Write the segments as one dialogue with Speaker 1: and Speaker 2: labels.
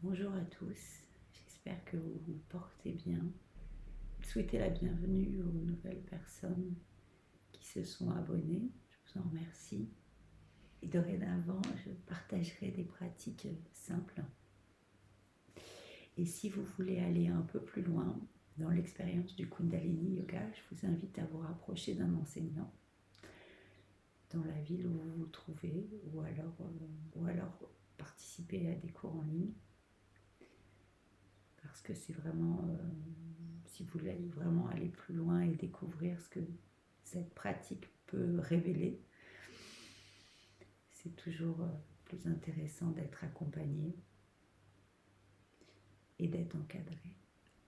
Speaker 1: Bonjour à tous, j'espère que vous vous portez bien. Souhaitez la bienvenue aux nouvelles personnes qui se sont abonnées, je vous en remercie. Et dorénavant, je partagerai des pratiques simples. Et si vous voulez aller un peu plus loin dans l'expérience du Kundalini Yoga, je vous invite à vous rapprocher d'un enseignant dans la ville où vous vous trouvez ou alors participer à des cours en ligne. Parce que c'est vraiment, si vous voulez vraiment aller plus loin et découvrir ce que cette pratique peut révéler, c'est toujours plus intéressant d'être accompagné et d'être encadré.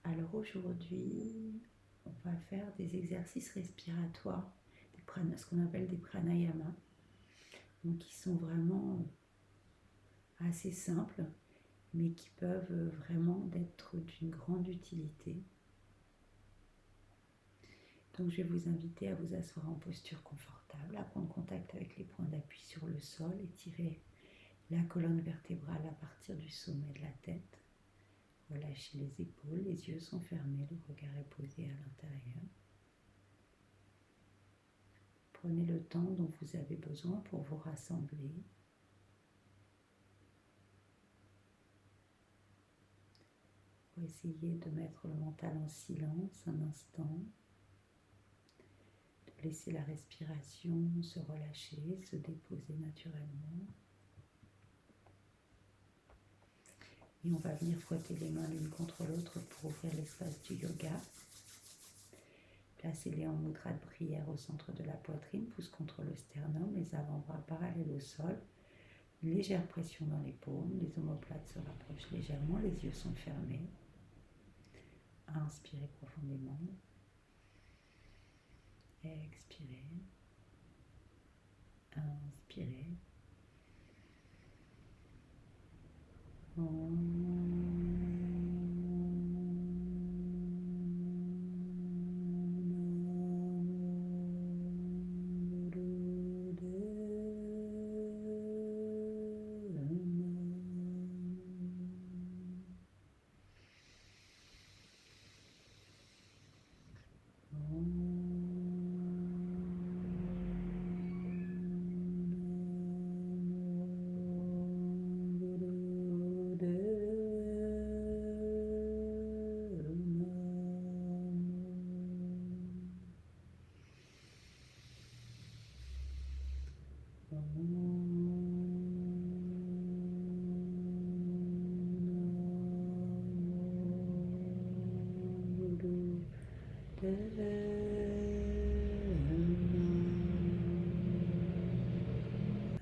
Speaker 1: Alors aujourd'hui, on va faire des exercices respiratoires, ce qu'on appelle des pranayamas, donc qui sont vraiment assez simples, mais qui peuvent vraiment être d'une grande utilité. Donc je vais vous inviter à vous asseoir en posture confortable, à prendre contact avec les points d'appui sur le sol, étirer la colonne vertébrale à partir du sommet de la tête. Relâchez les épaules, les yeux sont fermés, le regard est posé à l'intérieur. Prenez le temps dont vous avez besoin pour vous rassembler. Pour essayer de mettre le mental en silence un instant. Laissez la respiration se relâcher, se déposer naturellement. Et on va venir frotter les mains l'une contre l'autre pour ouvrir l'espace du yoga. Placez-les en mudra de prière au centre de la poitrine, pouce contre le sternum, les avant-bras parallèles au sol. Une légère pression dans les paumes, les omoplates se rapprochent légèrement, les yeux sont fermés. Inspirez profondément. Expirez. Inspirez.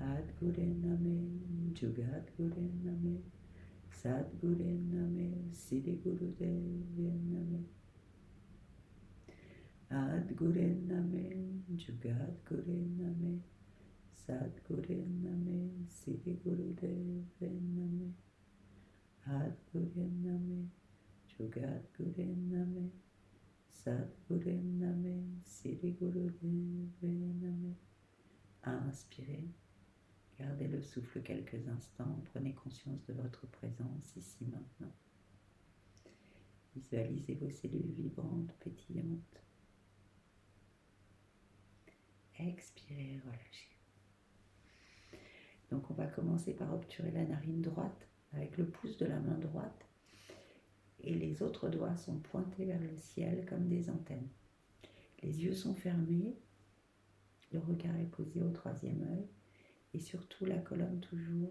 Speaker 1: Adgurename, Jugadgurename, Sadgurename, Siddhigurudevaname. Adgurename, Jugadgurename, Sadgurename, Siddhigurudevaname. Adgurename, Jugadgurename, Sadgurename, Siddhigurudevaname. Inspirez. Gardez le souffle quelques instants, prenez conscience de votre présence ici maintenant. Visualisez vos cellules vibrantes, pétillantes. Expirez, relâchez. Donc on va commencer par obturer la narine droite avec le pouce de la main droite et les autres doigts sont pointés vers le ciel comme des antennes. Les yeux sont fermés, le regard est posé au troisième œil. Et surtout la colonne toujours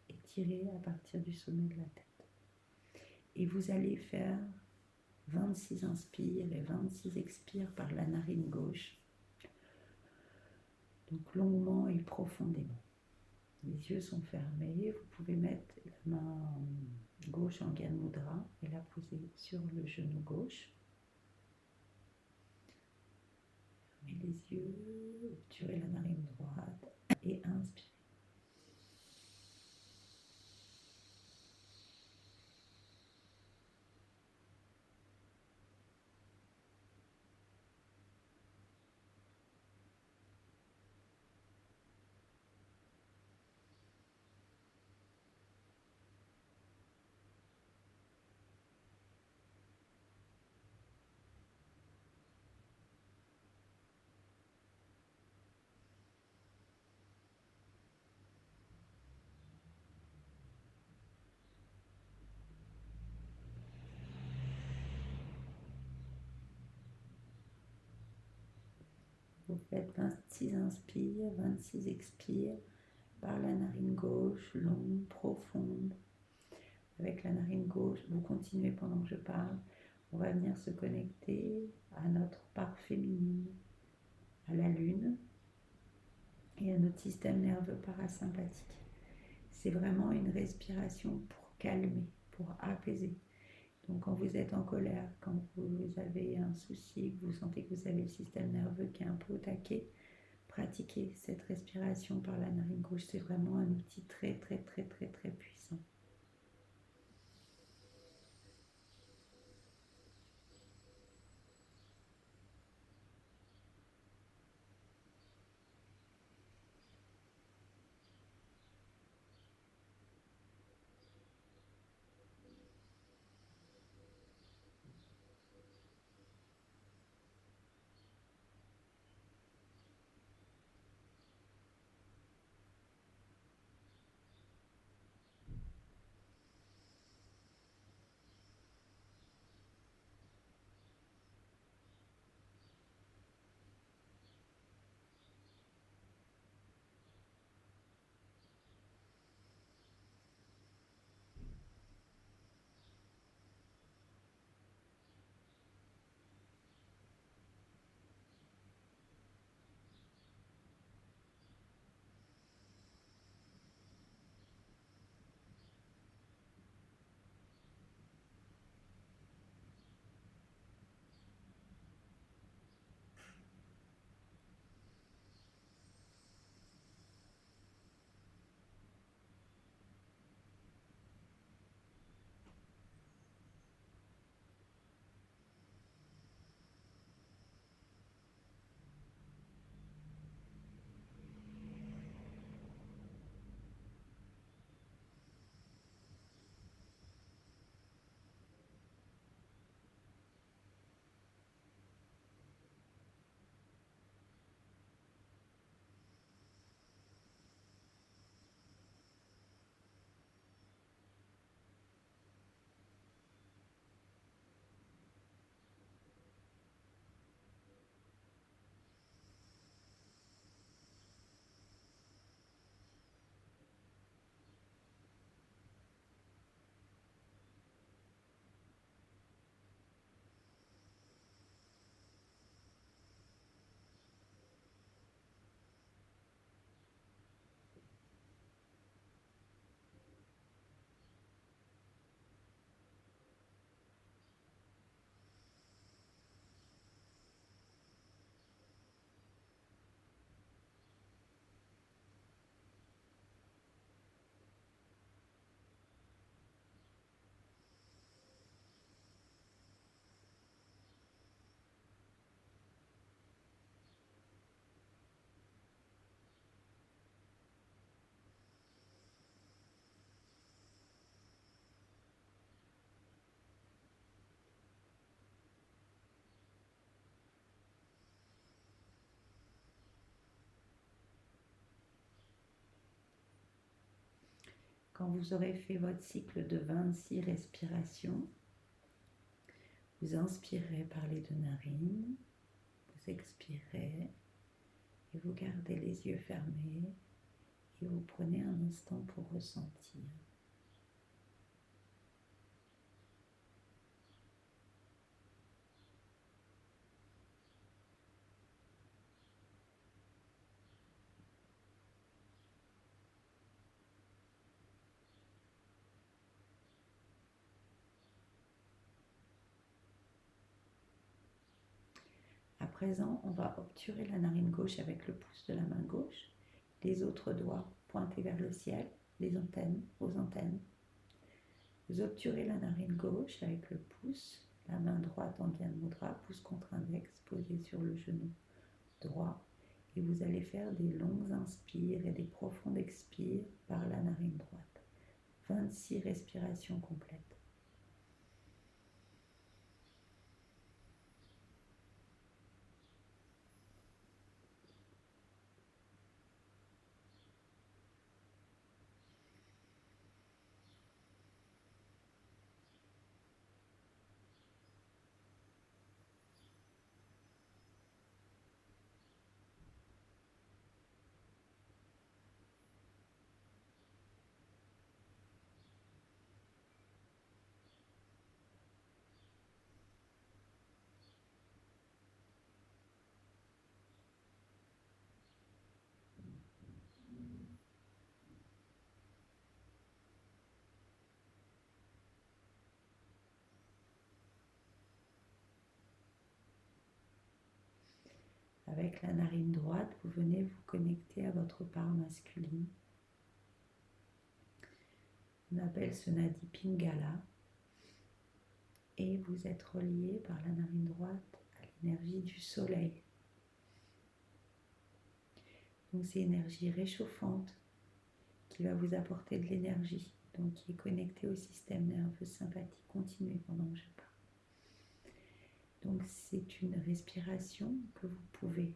Speaker 1: étirée à partir du sommet de la tête. Et vous allez faire 26 inspires et 26 expires par la narine gauche. Donc longuement et profondément. Les yeux sont fermés. Vous pouvez mettre la main gauche en Gyan Mudra et la poser sur le genou gauche. Fermez les yeux, obturez la narine droite et inspirez. Vous faites 26 inspires, 26 expires par la narine gauche, longue, profonde. Avec la narine gauche, vous continuez pendant que je parle. On va venir se connecter à notre part féminine, à la lune et à notre système nerveux parasympathique. C'est vraiment une respiration pour calmer, pour apaiser. Donc quand vous êtes en colère, quand vous avez un souci, que vous sentez que vous avez le système nerveux qui est un peu au taquet, pratiquez cette respiration par la narine gauche. C'est vraiment un outil très très très très très puissant. Quand vous aurez fait votre cycle de 26 respirations, vous inspirez par les deux narines, vous expirez et vous gardez les yeux fermés et vous prenez un instant pour ressentir. À présent, on va obturer la narine gauche avec le pouce de la main gauche, les autres doigts pointés vers le ciel, les antennes, aux antennes. Vous obturez la narine gauche avec le pouce, la main droite en Gyan Mudra, pouce contre index posé sur le genou droit. Et vous allez faire des longues inspires et des profondes expires par la narine droite. 26 respirations complètes. avec la narine droite, vous venez vous connecter à votre part masculine. On appelle ce nadi Pingala. Et vous êtes relié par la narine droite à l'énergie du soleil. Donc c'est une énergie réchauffante qui va vous apporter de l'énergie, donc qui est connectée au système nerveux sympathique. Continuez pendant que je parle. Donc c'est une respiration que vous pouvez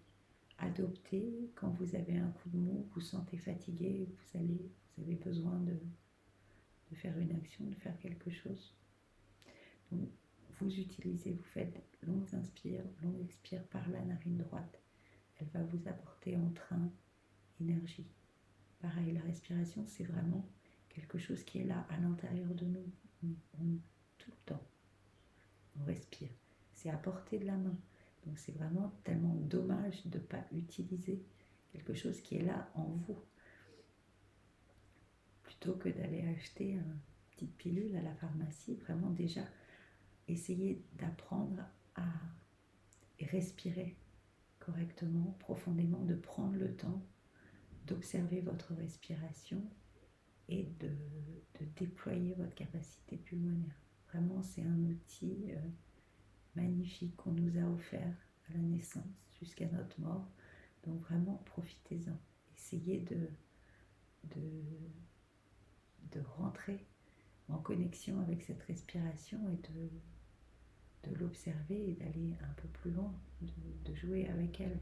Speaker 1: adopter quand vous avez un coup de mou, vous sentez fatigué, vous avez besoin de faire une action, de faire quelque chose. Donc vous utilisez, vous faites longues inspires, longues expires par la narine droite. Elle va vous apporter entrain, énergie. Pareil, la respiration, c'est vraiment quelque chose qui est là, à l'intérieur de nous. Tout le temps, on respire. C'est à portée de la main. Donc c'est vraiment tellement dommage de ne pas utiliser quelque chose qui est là en vous. Plutôt que d'aller acheter une petite pilule à la pharmacie, vraiment déjà essayez d'apprendre à respirer correctement, profondément, de prendre le temps d'observer votre respiration et de déployer votre capacité pulmonaire. Vraiment, c'est un outil magnifique qu'on nous a offert à la naissance jusqu'à notre mort. Donc vraiment, profitez-en. Essayez de rentrer en connexion avec cette respiration et de l'observer et d'aller un peu plus loin, de jouer avec elle.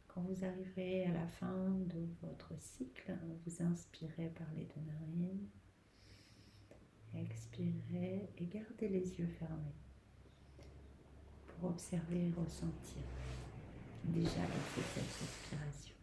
Speaker 1: Quand vous arriverez à la fin de votre cycle, vous inspirez par les deux narines, expirez et gardez les yeux fermés pour observer et ressentir déjà avec cette respiration.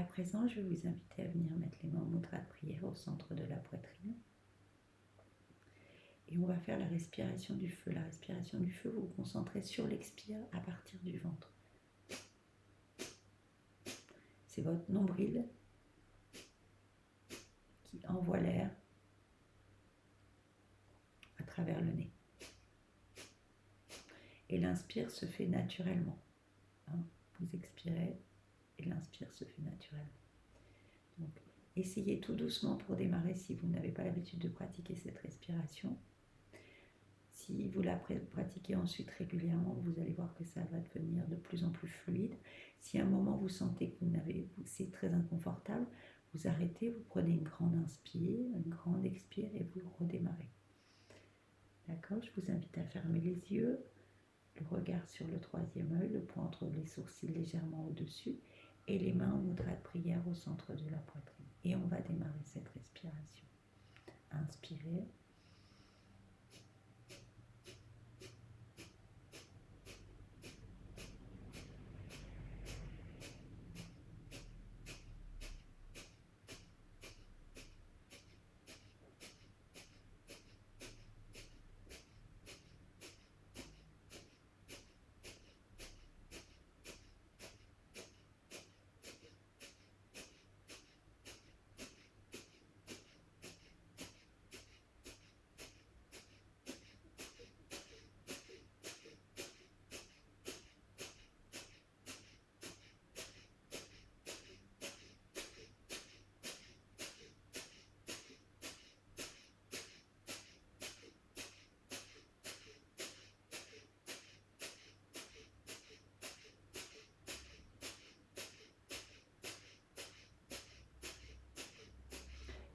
Speaker 1: à présent, je vais vous inviter à venir mettre les mains en mudra de prière au centre de la poitrine. Et on va faire la respiration du feu. La respiration du feu, vous vous concentrez sur l'expire à partir du ventre. C'est votre nombril qui envoie l'air à travers le nez. Et l'inspire se fait naturellement. Vous expirez et l'inspire se fait naturellement. Donc, essayez tout doucement pour démarrer si vous n'avez pas l'habitude de pratiquer cette respiration. Si vous la pratiquez ensuite régulièrement, vous allez voir que ça va devenir de plus en plus fluide. Si à un moment vous sentez que c'est très inconfortable, vous arrêtez, vous prenez une grande inspire, une grande expire et vous redémarrez. D'accord? Je vous invite à fermer les yeux, le regard sur le troisième œil, le point entre les sourcils légèrement au-dessus et les mains en mudra de prière au centre de la poitrine. Et on va démarrer cette respiration. Inspirez.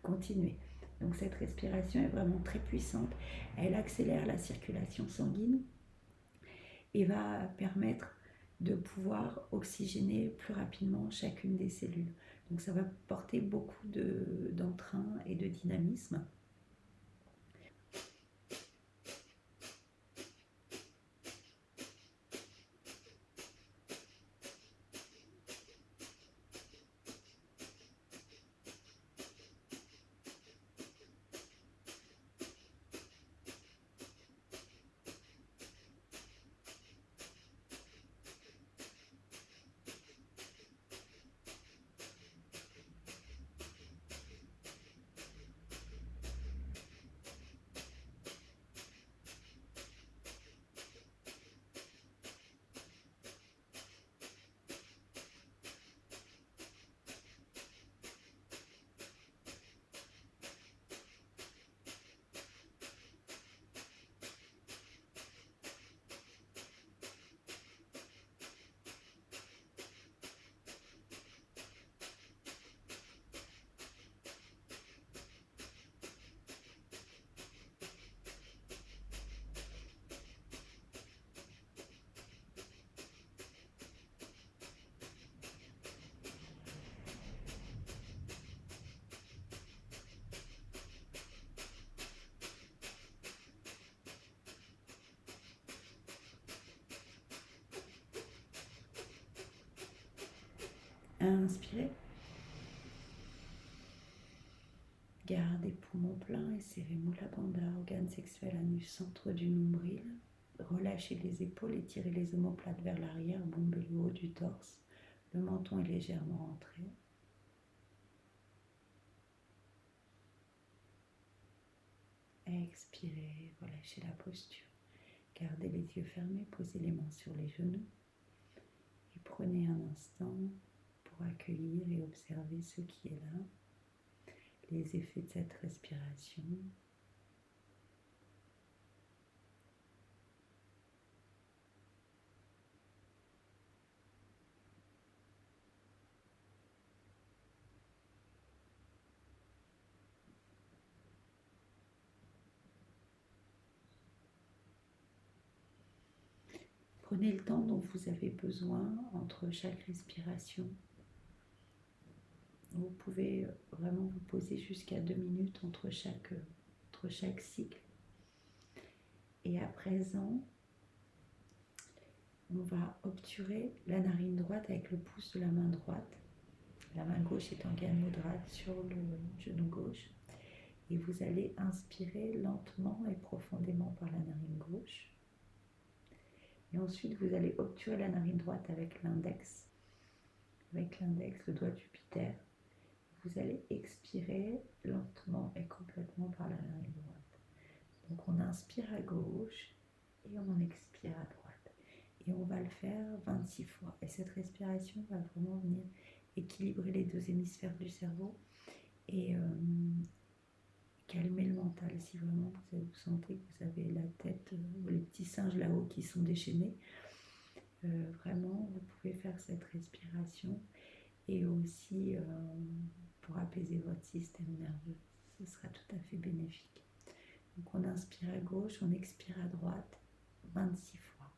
Speaker 1: Continuez. Donc cette respiration est vraiment très puissante. Elle accélère la circulation sanguine et va permettre de pouvoir oxygéner plus rapidement chacune des cellules. Donc ça va porter beaucoup d'entrain et de dynamisme. Inspirez. Gardez poumons pleins et serrez Mula Bandha, organe sexuel anus, centre du nombril. Relâchez les épaules, étirez les omoplates vers l'arrière, bombez le haut du torse. Le menton est légèrement rentré. Expirez, relâchez la posture. Gardez les yeux fermés, posez les mains sur les genoux. Et prenez un instant pour accueillir et observer ce qui est là. Les effets de cette respiration. Prenez le temps dont vous avez besoin entre chaque respiration. Vous pouvez vraiment vous poser jusqu'à 2 minutes entre chaque cycle. Et à présent, on va obturer la narine droite avec le pouce de la main droite La main gauche est en Gyan Mudra sur le genou gauche. Et vous allez inspirer lentement et profondément par la narine gauche. Et ensuite, vous allez obturer la narine droite avec l'index. Avec l'index, le doigt du Jupiter. Vous allez expirer lentement et complètement par la narine droite. Donc on inspire à gauche et on expire à droite. Et on va le faire 26 fois. Et cette respiration va vraiment venir équilibrer les deux hémisphères du cerveau et calmer le mental. Si vraiment vous sentez que vous avez la tête, les petits singes là-haut qui sont déchaînés, vraiment vous pouvez faire cette respiration. Et aussi pour apaiser votre système nerveux. Ce sera tout à fait bénéfique. Donc on inspire à gauche, on expire à droite 26 fois.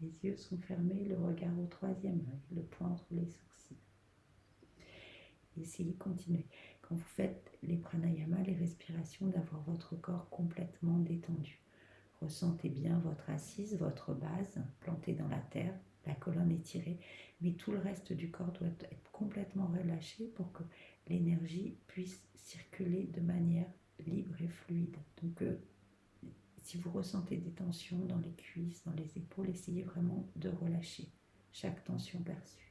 Speaker 1: Les yeux sont fermés, le regard au troisième œil, le poing entre les sourcils. Essayez de continuer. Quand vous faites les pranayamas, les respirations, d'avoir votre corps complètement détendu. Ressentez bien votre assise, votre base plantée dans la terre, la colonne étirée, mais tout le reste du corps doit être complètement relâché pour que l'énergie puisse circuler de manière libre et fluide. Donc, si vous ressentez des tensions dans les cuisses, dans les épaules, essayez vraiment de relâcher chaque tension perçue.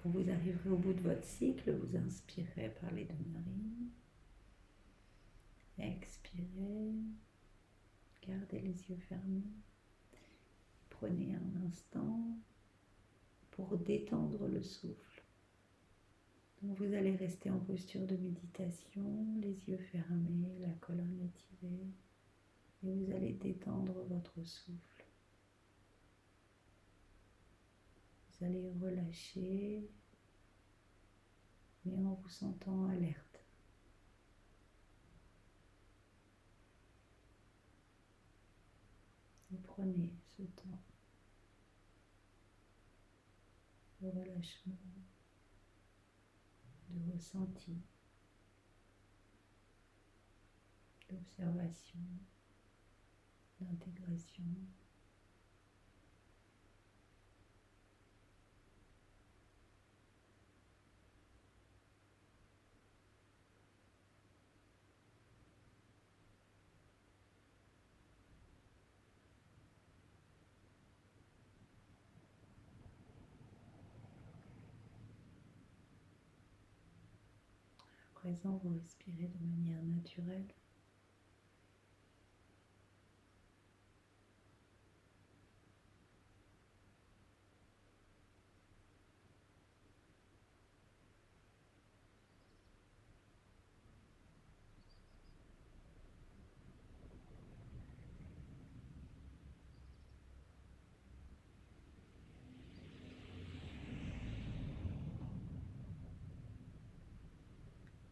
Speaker 1: Quand vous arriverez au bout de votre cycle, vous inspirez par les deux narines. Expirez. Gardez les yeux fermés. Prenez un instant pour détendre le souffle. Donc vous allez rester en posture de méditation, les yeux fermés, la colonne étirée, et vous allez détendre votre souffle. Vous allez relâcher, mais en vous sentant alerte. Vous prenez ce temps de relâchement, de ressenti, d'observation, d'intégration. À présent, vous respirez de manière naturelle.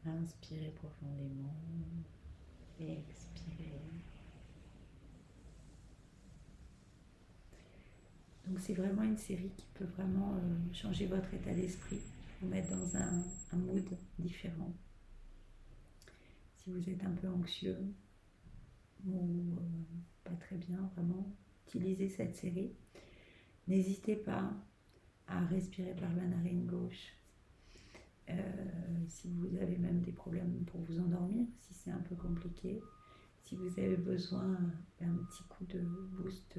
Speaker 1: Inspirez profondément et expirez. Donc c'est vraiment une série qui peut vraiment changer votre état d'esprit, vous mettre dans un mood différent. Si vous êtes un peu anxieux ou pas très bien, vraiment, utilisez cette série. N'hésitez pas à respirer par la narine gauche. Si vous avez même des problèmes pour vous endormir, si c'est un peu compliqué, si vous avez besoin d'un petit coup de boost,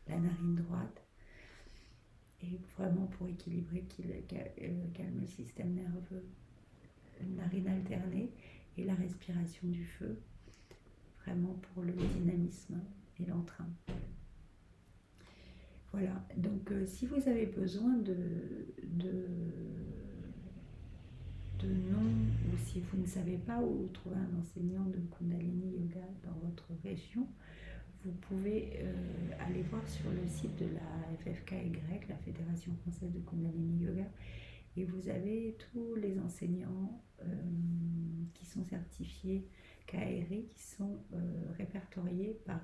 Speaker 1: la narine droite, et vraiment pour équilibrer, calmer le système nerveux, narine alternée et la respiration du feu, vraiment pour le dynamisme et l'entrain. Voilà, donc si vous avez besoin de nom, ou si vous ne savez pas où trouver un enseignant de Kundalini Yoga dans votre région, vous pouvez aller voir sur le site de la FFKY, la Fédération Française de Kundalini Yoga, et vous avez tous les enseignants qui sont certifiés KRI, qui sont répertoriés par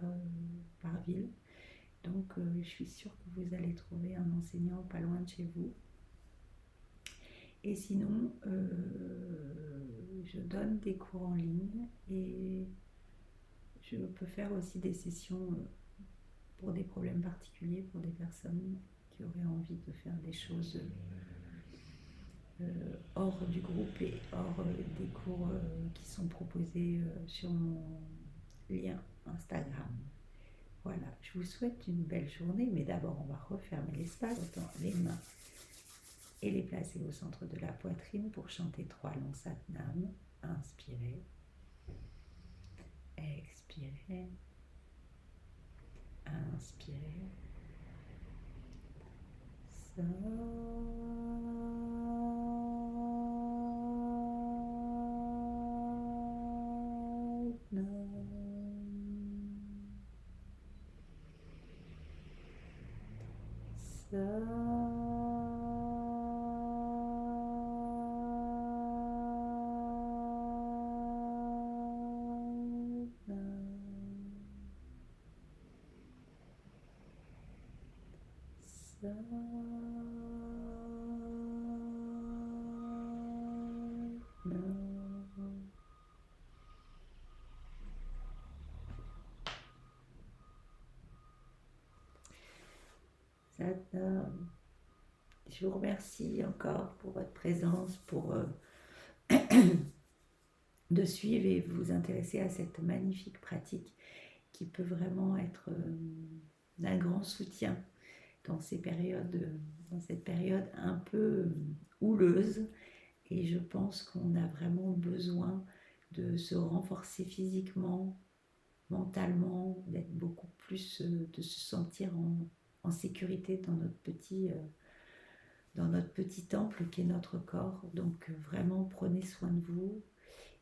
Speaker 1: ville. Donc je suis sûre que vous allez trouver un enseignant pas loin de chez vous. Et sinon, je donne des cours en ligne et je peux faire aussi des sessions pour des problèmes particuliers, pour des personnes qui auraient envie de faire des choses hors du groupe et hors des cours qui sont proposés sur mon lien Instagram. Voilà, je vous souhaite une belle journée, mais d'abord on va refermer l'espace, les mains et les placer au centre de la poitrine pour chanter 3 longs Satnam. Inspirez, expirez, inspirez, Je vous remercie encore pour votre présence, pour de suivre et vous intéresser à cette magnifique pratique qui peut vraiment être d'un grand soutien dans dans cette période un peu houleuse. Et je pense qu'on a vraiment besoin de se renforcer physiquement, mentalement, d'être beaucoup plus, de se sentir en sécurité dans notre petit temple qui est notre corps. Donc vraiment, prenez soin de vous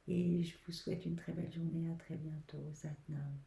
Speaker 1: et je vous souhaite une très belle journée. À très bientôt. Satnam.